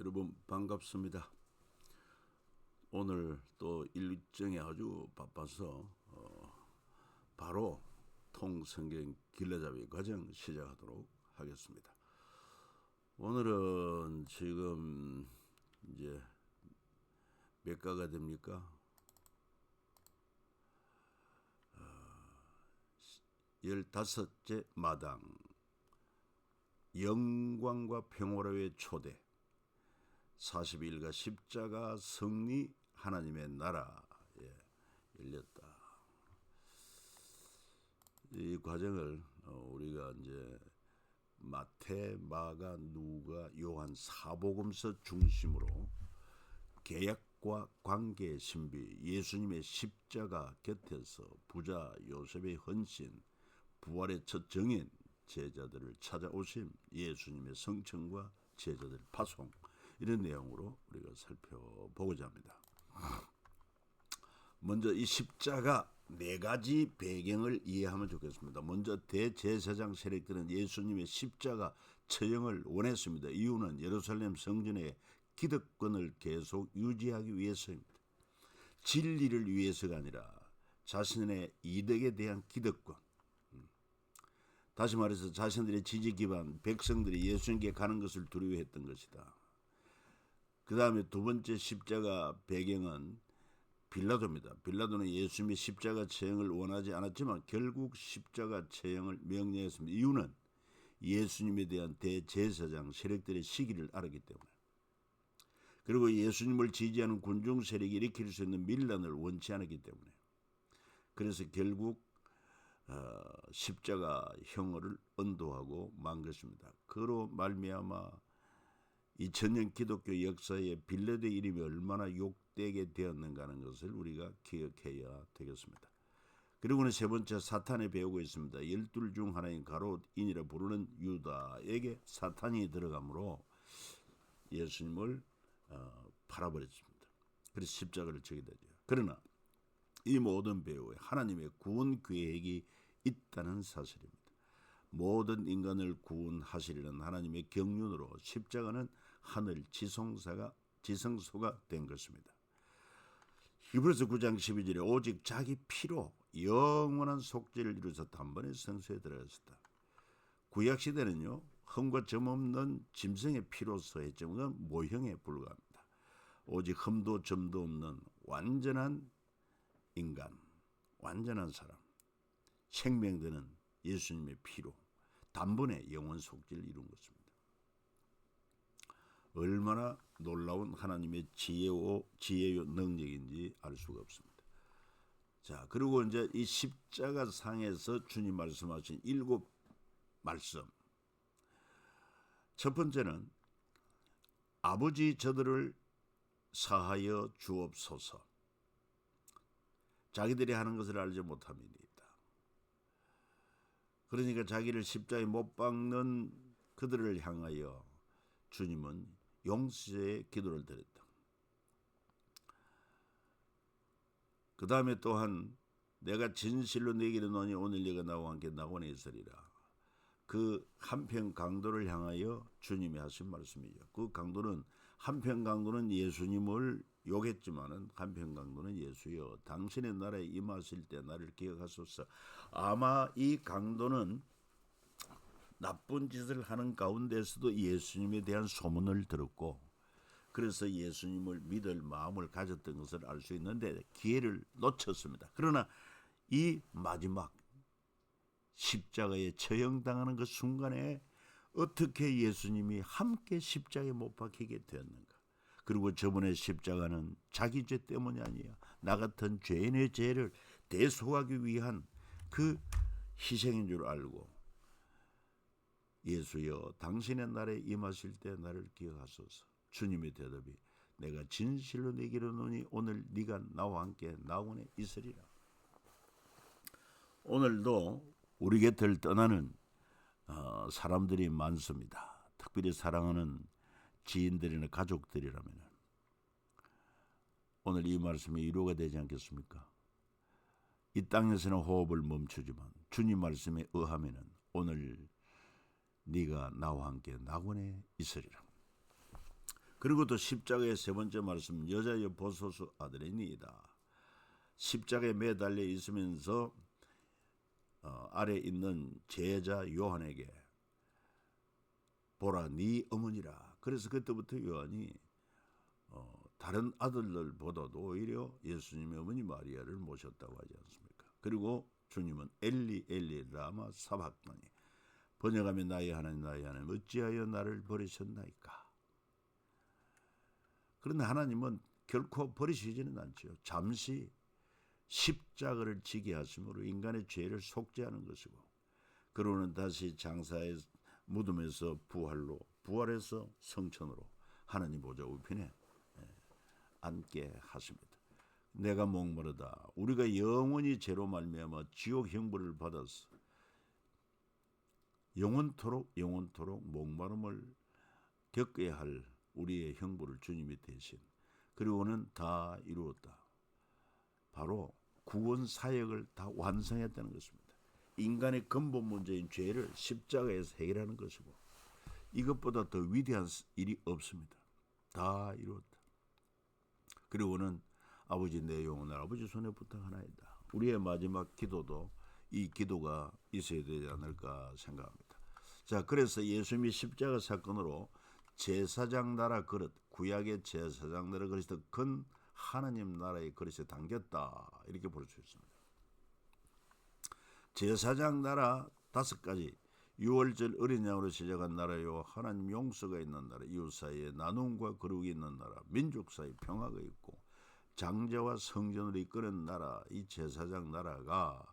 여러분 반갑습니다. 오늘 또 일정이 아주 바빠서 바로 통성경 길러잡이 과정 시작하도록 하겠습니다. 오늘은 지금 이제 몇 가가 됩니까? 15째 마당 영광과 평화로의 초대 42일과 십자가 승리 하나님의 나라에 열렸다. 이 과정을 우리가 이제 마태, 마가, 누가, 요한 사복음서 중심으로 계약과 관계의 신비, 예수님의 십자가 곁에서 부자 요셉의 헌신, 부활의 첫 정인, 제자들을 찾아오심, 예수님의 성천과 제자들 파송, 이런 내용으로 우리가 살펴보고자 합니다. 먼저 이 십자가 네 가지 배경을 이해하면 좋겠습니다. 먼저 대제사장 세력들은 예수님의 십자가 처형을 원했습니다. 이유는 예루살렘 성전의 기득권을 계속 유지하기 위해서입니다. 진리를 위해서가 아니라 자신의 이득에 대한 기득권, 다시 말해서 자신들의 지지 기반 백성들이 예수님께 가는 것을 두려워했던 것이다. 그 다음에 두 번째 십자가 배경은 빌라도입니다. 빌라도는 예수님의 십자가 처형을 원하지 않았지만 결국 십자가 처형을 명령했습니다. 이유는 예수님에 대한 대제사장 세력들의 시기를 알았기 때문에, 그리고 예수님을 지지하는 군중 세력이 일으킬 수 있는 밀란을 원치 않았기 때문에, 그래서 결국 십자가 형을 언도하고 만 것입니다. 그로 말미암아 2000년 기독교 역사에 빌라도의 이름이 얼마나 욕되게 되었는가 하는 것을 우리가 기억해야 되겠습니다. 그리고는 세 번째, 사탄의 배우고 있습니다. 12 중 하나인 가롯인이라 부르는 유다에게 사탄이 들어가므로 예수님을 팔아버렸습니다. 그래서 십자가를 지게 되죠. 그러나 이 모든 배우에 하나님의 구원 계획이 있다는 사실입니다. 모든 인간을 구원하시려는 하나님의 경륜으로 십자가는 하늘 지성소가 된 것입니다. 히브리서 9장 12절에 오직 자기 피로 영원한 속죄를 이루어서 단번에 성소에 들어갔었다. 구약시대는요, 흠과 점 없는 짐승의 피로서 했지만 모형에 불과합니다. 오직 흠도 점도 없는 완전한 인간, 완전한 사람, 생명되는 예수님의 피로 단번에 영원 속죄를 이룬 것입니다. 얼마나 놀라운 하나님의 지혜요 능력인지 알 수가 없습니다. 자, 그리고 이제 이 십자가 상에서 주님 말씀하신 7 말씀. 첫 번째는 아버지 저들을 사하여 주옵소서. 자기들이 하는 것을 알지 못함이니이다. 그러니까 자기를 십자가에 못 박는 그들을 향하여 주님은 용서의 기도를 드렸다. 그 다음에 또한 내가 진실로 네게 이르노니 오늘 네가 나와 함께 낙원에 있으리라. 그 한편 강도를 향하여 주님이 하신 말씀이죠. 그 강도는, 한편 강도는 예수님을 욕했지만은 한편 강도는 예수여 당신의 나라에 임하실 때 나를 기억하소서. 아마 이 강도는 나쁜 짓을 하는 가운데서도 예수님에 대한 소문을 들었고, 그래서 예수님을 믿을 마음을 가졌던 것을 알 수 있는데 기회를 놓쳤습니다. 그러나 이 마지막 십자가에 처형당하는 그 순간에 어떻게 예수님이 함께 십자가에 못 박히게 되었는가. 그리고 저번에 십자가는 자기 죄 때문이 아니야, 나 같은 죄인의 죄를 대속하기 위한 그 희생인 줄 알고 예수여 당신의 날에 임하실 때 나를 기억하소서. 주님의 대답이 내가 진실로 네게 이르노니 오늘 네가 나와 함께 낙원에 있으리라. 오늘도 우리 곁을 떠나는 사람들이 많습니다. 특별히 사랑하는 지인들이나 가족들이라면 오늘 이 말씀이 위로가 되지 않겠습니까? 이 땅에서는 호흡을 멈추지만 주님 말씀에 의하면 오늘 네가 나와 함께 낙원에 있으리라. 그리고 또 십자가의 세 번째 말씀, 여자여 보소서 아들이니이다. 십자가에 매달려 있으면서 아래 있는 제자 요한에게 보라 네 어머니라. 그래서 그때부터 요한이 다른 아들들보다도 오히려 예수님의 어머니 마리아를 모셨다고 하지 않습니까? 그리고 주님은 엘리 엘리 라마 사박다니, 번역하면 나의 하나님 나의 하나님 어찌하여 나를 버리셨나이까. 그런데 하나님은 결코 버리시지는 않죠. 잠시 십자가를 지게 하심으로 인간의 죄를 속죄하는 것이고, 그러고는 다시 장사의 무덤에서 부활해서 성천으로 하나님 보좌 우편에 앉게 하십니다. 내가 목마르다. 우리가 영원히 죄로 말미암아 지옥 형벌을 받아서 영원토록 목마름을 겪어야 할 우리의 형벌을 주님이 대신, 그리고는 다 이루었다. 바로 구원 사역을 다 완성했다는 것입니다. 인간의 근본 문제인 죄를 십자가에서 해결하는 것이고, 이것보다 더 위대한 일이 없습니다. 다 이루었다. 그리고는 아버지 내 영혼을 아버지 손에 부탁하나이다. 우리의 마지막 기도도 이 기도가 있어야 되지 않을까 생각합니다. 자, 그래서 예수님이 십자가 사건으로 제사장 나라 그릇, 구약의 제사장 나라 그릇이 더 큰 하나님 나라의 그릇에 담겼다, 이렇게 볼 수 있습니다. 제사장 나라 5가지, 6월절 어린 양으로 시작한 나라요, 하나님 용서가 있는 나라, 이웃 사이에 나눔과 거룩이 있는 나라, 민족 사이 평화가 있고 장제와 성전을 이끄는 나라, 이 제사장 나라가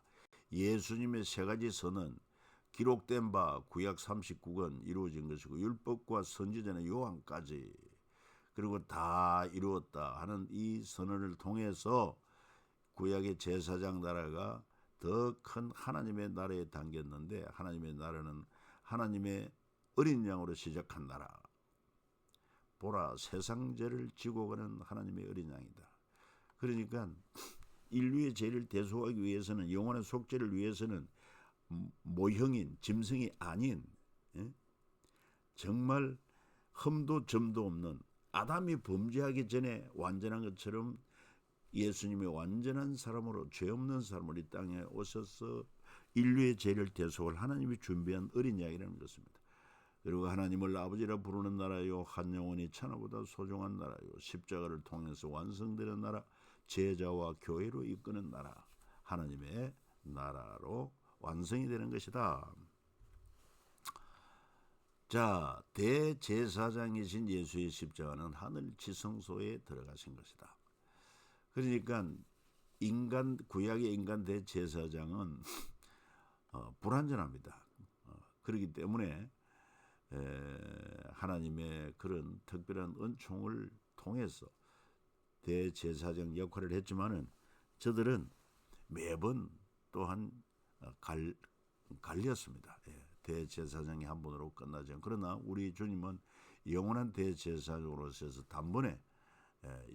예수님의 3가지 선언, 기록된 바 구약 39권 이루어진 것이고, 율법과 선지자의 요한까지, 그리고 다 이루었다 하는 이 선언을 통해서 구약의 제사장 나라가 더 큰 하나님의 나라에 담겼는데, 하나님의 나라는 하나님의 어린 양으로 시작한 나라. 보라 세상 죄를 지고 가는 하나님의 어린 양이다. 그러니까 인류의 죄를 대속하기 위해서는, 영원한 속죄를 위해서는 모형인 짐승이 아닌, 정말 흠도 점도 없는, 아담이 범죄하기 전에 완전한 것처럼 예수님이 완전한 사람으로, 죄 없는 사람으로 이 땅에 오셔서 인류의 죄를 대속할 하나님이 준비한 어린 양이라는 것입니다. 그리고 하나님을 아버지라 부르는 나라요, 한 영혼이 천하보다 소중한 나라요, 십자가를 통해서 완성되는 나라, 제자와 교회로 이끄는 나라, 하나님의 나라로 완성이 되는 것이다. 자, 대제사장이신 예수의 십자가는 하늘 지성소에 들어가신 것이다. 그러니까 구약의 인간 대제사장은 불완전합니다. 그렇기 때문에 하나님의 그런 특별한 은총을 통해서 대제사장 역할을 했지만은, 저들은 매번 또한 갈렸습니다. 대제사장이 한 번으로 끝나지 않고, 그러나 우리 주님은 영원한 대제사장으로 오셔서 단번에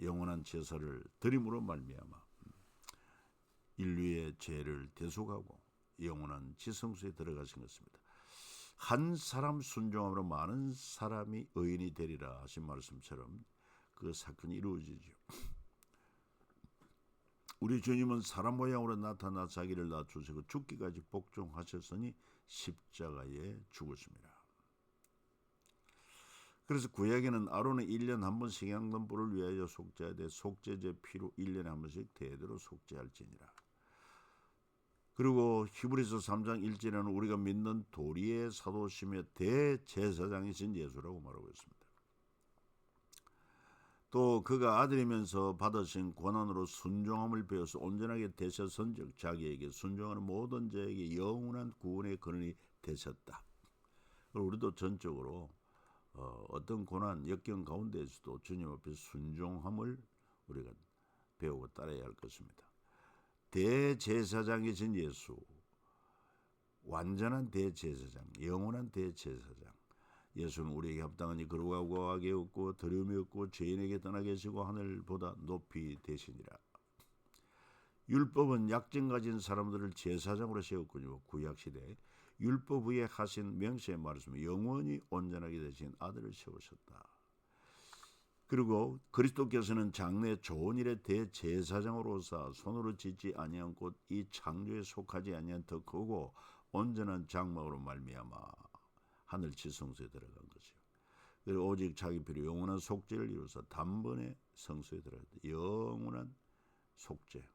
영원한 제사를 드림으로 말미암아 인류의 죄를 대속하고 영원한 지성소에 들어가신 것입니다. 한 사람 순종함으로 많은 사람이 의인이 되리라 하신 말씀처럼 그 사건이 이루어지죠. 우리 주님은 사람 모양으로 나타나 자기를 낮추시고 죽기까지 복종하셨으니 십자가에 죽으십니다. 그래서 구약에는 아론은 1년 한 번씩 양던 뿔을 위하여 속죄해야 돼, 속죄제 피로 1년에 한 번씩 대대로 속죄할지니라. 그리고 히브리서 3장 1절에는 우리가 믿는 도리의 사도시며 대제사장이신 예수라고 말하고 있습니다. 또 그가 아들이면서 받으신 권한으로 순종함을 배워서 온전하게 되셨은즉 자기에게 순종하는 모든 자에게 영원한 구원의 근원이 되셨다. 우리도 전적으로 어떤 고난, 역경 가운데에서도 주님 앞에 순종함을 우리가 배우고 따라야 할 것입니다. 대제사장이신 예수, 완전한 대제사장, 영원한 대제사장. 예수는 우리에게 합당하니 거룩하고 악에 없고 더러움이 없고 죄인에게 떠나 계시고 하늘보다 높이 되시니라. 율법은 약점 가진 사람들을 제사장으로 세웠군요. 구약시대에 율법 위에 하신 명세의 말씀, 영원히 온전하게 되신 아들을 세우셨다. 그리고 그리스도께서는 장래 좋은 일의 대제사장으로서 손으로 짓지 아니한 곧 이 창조에 속하지 아니한 더 크고 온전한 장막으로 말미암아 하늘 지성소에 들어간 것이요. 그리고 오직 자기 피로 영원한 속죄를 이루어서 단번에 성소에 들어갔다. 영원한 속죄.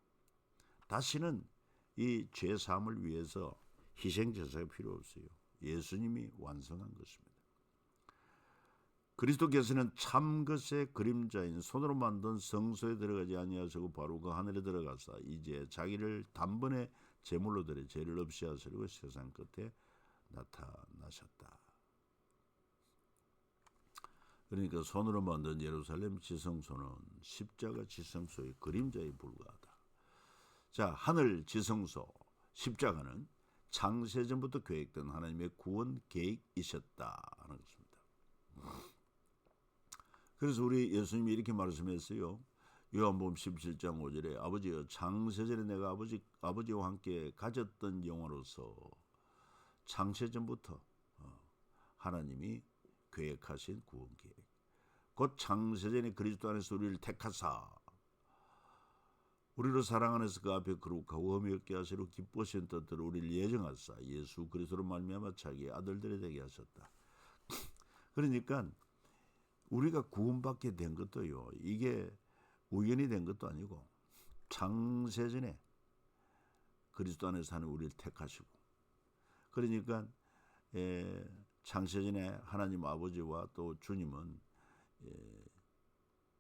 다시는 이 죄 사함을 위해서 희생 제사가 필요 없어요. 예수님이 완성한 것입니다. 그리스도께서는 참것의 그림자인 손으로 만든 성소에 들어가지 아니하시고 바로 그 하늘에 들어가사 이제 자기를 단번에 제물로 드려 죄를 없이 하시려고 세상 끝에 나타나셨다. 그러니까 손으로 만든 예루살렘 지성소는 십자가 지성소의 그림자에 불과하다. 자, 하늘 지성소 십자가는 창세전부터 계획된 하나님의 구원 계획이셨다는 것입니다. 그래서 우리 예수님이 이렇게 말씀했어요. 요한복음 17장 5절에 아버지여 창세전에 내가 아버지와 함께 가졌던 영화로서 창세전부터 하나님이 계획하신 구원 계획. 곧 창세전에 그리스도 안에서 우리를 택하사 우리로 사랑 안에서 그 앞에 거룩하고 흠이 없게 하시려 기뻐하신 뜻대로 우리를 예정하사 예수 그리스도로 말미암아 자기의 아들들이 되게 하셨다. 그러니까 우리가 구원받게 된 것도요. 이게 우연히 된 것도 아니고 창세전에 그리스도 안에서 사는 우리를 택하시고 그러니까 창세전에 하나님 아버지와 또 주님은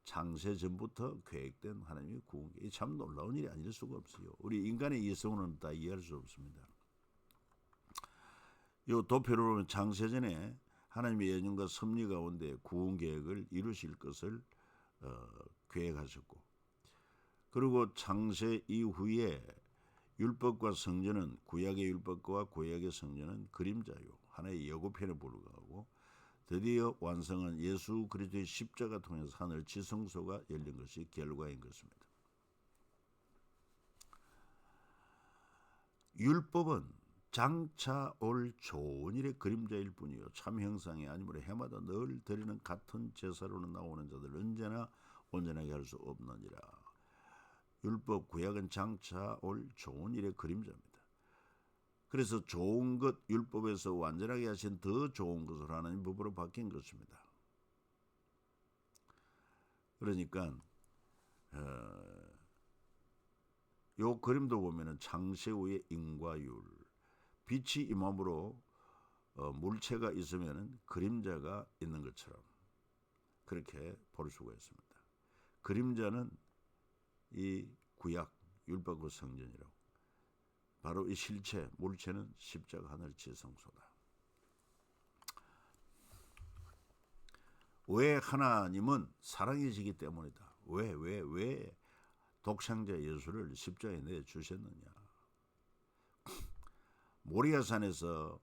창세전부터 계획된 하나님의 구원. 이 참 놀라운 일이 아닐 수가 없어요. 우리 인간의 이성으로는 다 이해할 수 없습니다. 요 도표로 보면 창세전에 하나님의 예정과 섭리 가운데 구원 계획을 이루실 것을 계획하셨고 그리고 창세 이후에 율법과 성전은 구약의 율법과 구약의 성전은 그림자요. 하나의 예고편에 불과하고 드디어 완성한 예수 그리스도의 십자가 통해서 하늘 지성소가 열린 것이 결과인 것입니다. 율법은 장차 올 좋은 일의 그림자일 뿐이요 참 형상이 아니므로 해마다 늘 드리는 같은 제사로는 나오는 자들 언제나 온전하게 할 수 없느니라. 율법 구약은 장차 올 좋은 일의 그림자입니다. 그래서 좋은 것 율법에서 완전하게 하신 더 좋은 것을 하나님 법으로 바뀐 것입니다. 그러니까 요 그림도 보면은 창세 후의 인과율 빛이 임함으로 물체가 있으면은 그림자가 있는 것처럼 그렇게 볼 수가 있습니다. 그림자는 이 구약 율법과 성전이라고. 바로 이 실체, 물체는 십자가 하늘 지성소다. 왜 하나님은 사랑이시기 때문이다. 왜 독생자 예수를 십자가에 내주셨느냐. 모리아산에서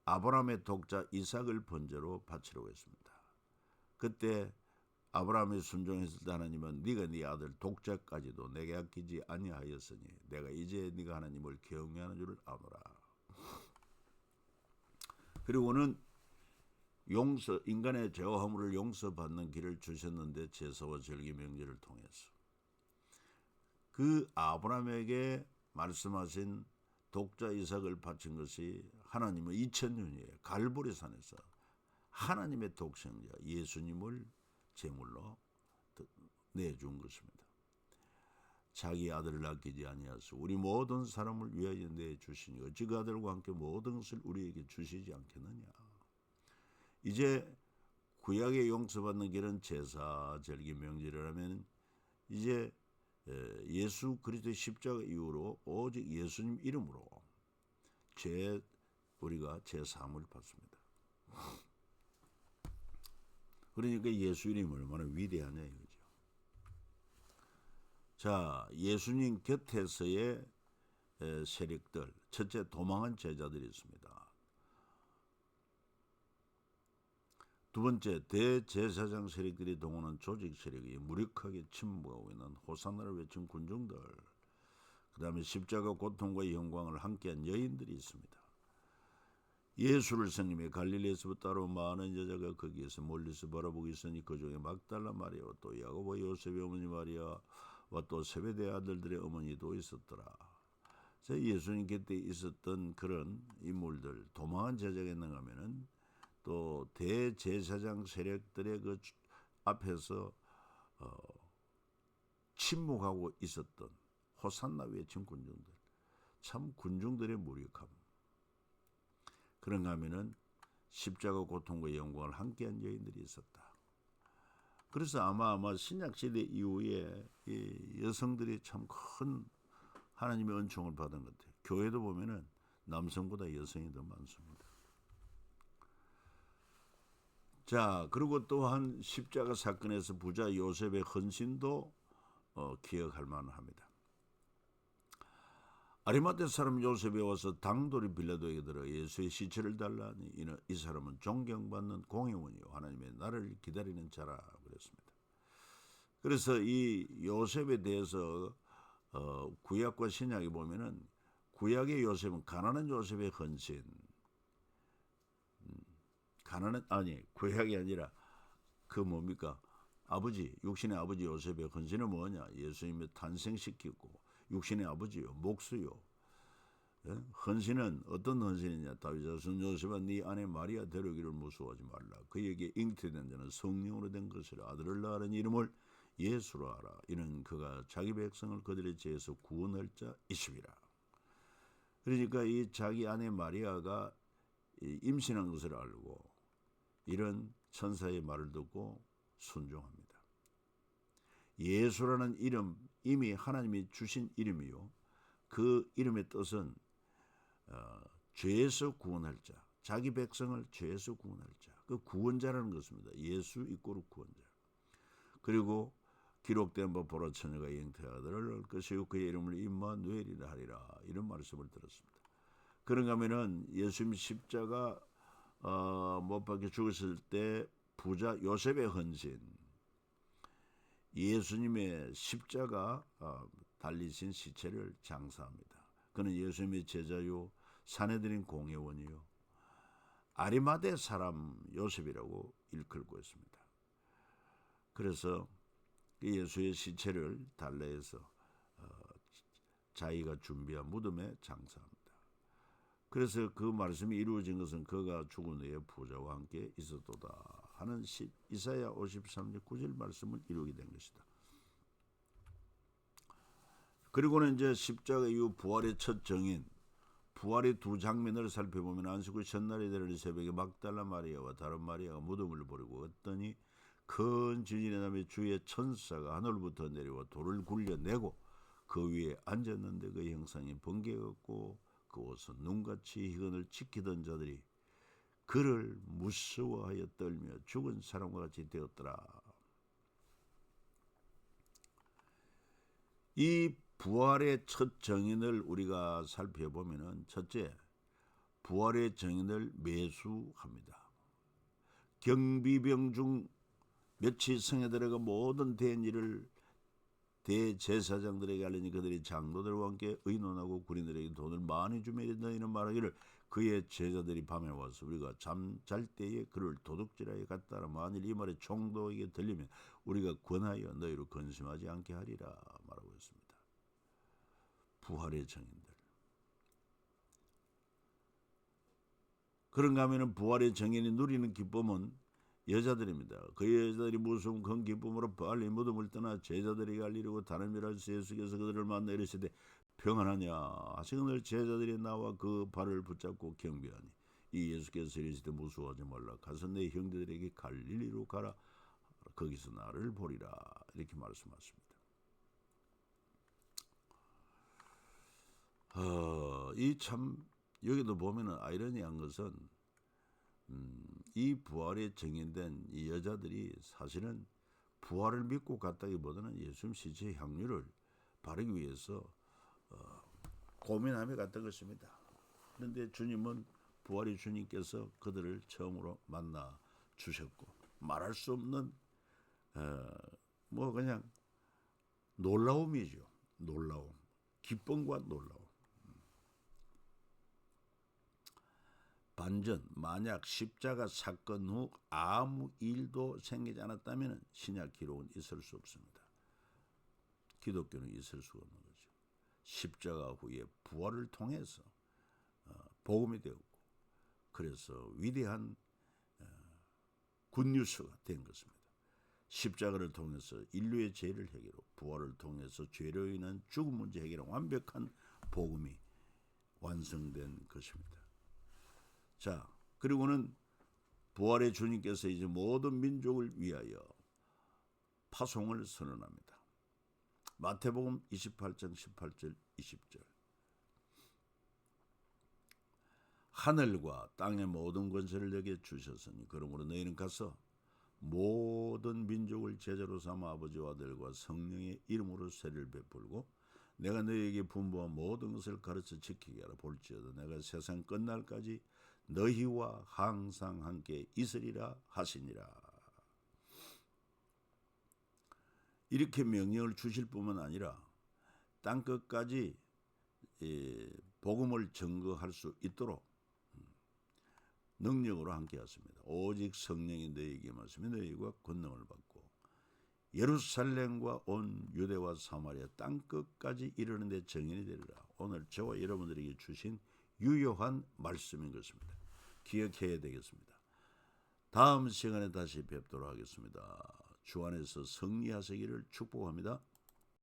아브라함의 독자 이삭을 번제로 바치려고 했습니다. 그때 아브라함이 순종했을 때 하나님은 네가 네 아들 독자까지도 내게 아끼지 아니하였으니 내가 이제 네가 하나님을 경외하는 줄을 아노라. 그리고는 인간의 죄와 허물을 용서받는 길을 주셨는데 제사와 절기 명제를 통해서 그 아브라함에게 말씀하신 독자 이삭을 바친 것이 하나님은 2000년이에요. 갈보리산에서 하나님의 독생자 예수님을 제물로 내준 것입니다. 자기 아들을 아끼지 아니하소 우리 모든 사람을 위하여 내주시니 어찌 그 아들과 함께 모든 것을 우리에게 주시지 않겠느냐. 이제 구약의 용서받는 길은 제사, 절기, 명제라면 이제 예수 그리스도의 십자가 이후로 오직 예수님 이름으로 우리가 제사함을 받습니다. 그러니까 예수 이름이 얼마나 위대하냐 이거죠. 자, 예수님 곁에서의 세력들, 첫째 도망한 제자들이 있습니다. 두 번째 대제사장 세력들이 동원한 조직 세력이 무력하게 침묵하고 있는 호산나를 외친 군중들, 그 다음에 십자가 고통과 영광을 함께한 여인들이 있습니다. 예수를 생림해 갈릴리에서부터 따라온 많은 여자가 거기에서 멀리서 바라보고 있으니 그중에 막달라 마리아와 또 야고보 요셉의 어머니 마리아와 또 세베대 아들들의 어머니도 있었더라. 예수님 그때 있었던 그런 인물들, 도망한 제자가 있는가 하면은 또 대제사장 세력들의 그 앞에서 침묵하고 있었던 호산나 외친 군중들, 참 군중들의 무력함. 그런가 하면은 십자가 고통과 영광을 함께한 여인들이 있었다. 그래서 아마 신약시대 이후에 이 여성들이 참 큰 하나님의 은총을 받은 것 같아요. 교회도 보면은 남성보다 여성이 더 많습니다. 자, 그리고 또한 십자가 사건에서 부자 요셉의 헌신도 기억할 만합니다. 아리마대 사람 요셉이 와서 당돌이 빌라도에게 들어 예수의 시체를 달라니 이 사람은 존경받는 공회원이요 하나님의 나를 기다리는 자라 그랬습니다. 그래서 이 요셉에 대해서 구약과 신약에 보면은 구약의 요셉은 가난한 요셉의 헌신, 구약이 아니라 그 뭡니까? 육신의 아버지 요셉의 헌신은 뭐냐? 예수님을 탄생시키고 육신의 아버지요, 목수요. 예? 헌신은 어떤 헌신이냐? 다윗 자손 요셉아 네 아내 마리아 데려오기를 무서워하지 말라. 그에게 잉태된 자는 성령으로 된 것이라. 아들을 낳으는 이름을 예수로 하라. 이는 그가 자기 백성을 그들의 죄에서 구원할 자이심이라. 그러니까 이 자기 아내 마리아가 임신한 것을 알고 이런 천사의 말을 듣고 순종합니다. 예수라는 이름 이미 하나님이 주신 이름이요. 그 이름의 뜻은 죄에서 구원할 자, 자기 백성을 죄에서 구원할 자, 그 구원자라는 것입니다. 예수 이꼬르 구원자. 그리고 기록된 바 보라 처녀가 잉태하기를 낳을 것이요 그의 이름을 임마누엘이라 하리라. 이런 말씀을 들었습니다. 그런가 하면은 예수님 십자가 못 박혀 죽었을 때 부자 요셉의 헌신, 예수님의 십자가 달리신 시체를 장사합니다. 그는 예수님의 제자요 사내들인 공회원이요 아리마대 사람 요셉이라고 일컬고 있습니다. 그래서 예수의 시체를 달래해서 자기가 준비한 무덤에 장사합니다. 그래서 그 말씀이 이루어진 것은 그가 죽은 후에 부자와 함께 있었도다 하는 이사야 53장 9절 말씀을 이루게 된 것이다. 그리고는 이제 십자가 이후 부활의 첫 정인, 부활의 두 장면을 살펴보면 안식 후 첫날에 되는 새벽에 막달라 마리아와 다른 마리아가 무덤을 보려고 왔더니 큰 지진의 남에 주의 천사가 하늘부터 내려와 돌을 굴려내고 그 위에 앉았는데 그 형상이 번개였고 그 옷은 눈같이 희건을 지키던 자들이 그를 무서워하여 떨며 죽은 사람과 같이 되었더라. 이 부활의 첫 정인을 우리가 살펴보면은 첫째, 부활의 정인을 매수합니다. 경비병 중 며칠 성에 들어가 모든 된 일을 대제사장들에게 알리니 그들이 장로들과 함께 의논하고 군인들에게 돈을 많이 주며 너희는 말하기를 그의 제자들이 밤에 와서 우리가 잠잘 때에 그를 도둑질하여 갔다라. 만일 이 말이 총독에게 들리면 우리가 권하여 너희로 근심하지 않게 하리라 말하고 있습니다. 부활의 정인들. 그런가 하면 부활의 정인이 누리는 기쁨은 여자들입니다. 그 여자들이 무서운 큰 기쁨으로 빨리 무덤을 떠나 제자들에게 알리려고 다른 일할수 예수께서 그들을 만나 이르시되 평안하냐 하시거늘 제자들이 나와 그 발을 붙잡고 경배하니 이 예수께서 이르시되 무서워하지 말라 가서 내 형제들에게 갈릴리로 가라 거기서 나를 보리라 이렇게 말씀하십니다. 이 참 여기도 보면은 아이러니한 것은 이 부활에 정인된 이 여자들이 사실은 부활을 믿고 갔다기보다는 예수님 시체의 향유를 바르기 위해서 고민하며 갔던 것입니다. 그런데 주님은 부활의 주님께서 그들을 처음으로 만나 주셨고 말할 수 없는 그냥 놀라움이죠. 놀라움, 기쁨과 놀라움. 반전, 만약 십자가 사건 후 아무 일도 생기지 않았다면 신약 기록은 있을 수 없습니다. 기독교는 있을 수가 없는 거죠. 십자가 후에 부활을 통해서 복음이 되었고, 그래서 위대한 굿뉴스가 된 것입니다. 십자가를 통해서 인류의 죄를 해결하고 부활을 통해서 죄로 인한 죽음 문제 해결한 완벽한 복음이 완성된 것입니다. 자, 그리고는 부활의 주님께서 이제 모든 민족을 위하여 파송을 선언합니다. 마태복음 28장 18절 20절. 하늘과 땅의 모든 권세를 내게 주셨으니 그러므로 너희는 가서 모든 민족을 제자로 삼아 아버지와 아들과 성령의 이름으로 세례를 베풀고 내가 너희에게 분부한 모든 것을 가르쳐 지키게 하라. 볼지어다 내가 세상 끝날까지 너희와 항상 함께 있으리라 하시니라. 이렇게 명령을 주실 뿐만 아니라 땅끝까지 복음을 증거할 수 있도록 능력으로 함께 하십니다. 오직 성령이 너희에게 임하시면 너희가 권능을 받고 예루살렘과 온 유대와 사마리아 땅끝까지 이르는 데 정인이 되리라. 오늘 저와 여러분들에게 주신 유효한 말씀인 것입니다. 기억해야 되겠습니다. 다음 시간에 다시 뵙도록 하겠습니다. 주 안에서 승리하시기를 축복합니다.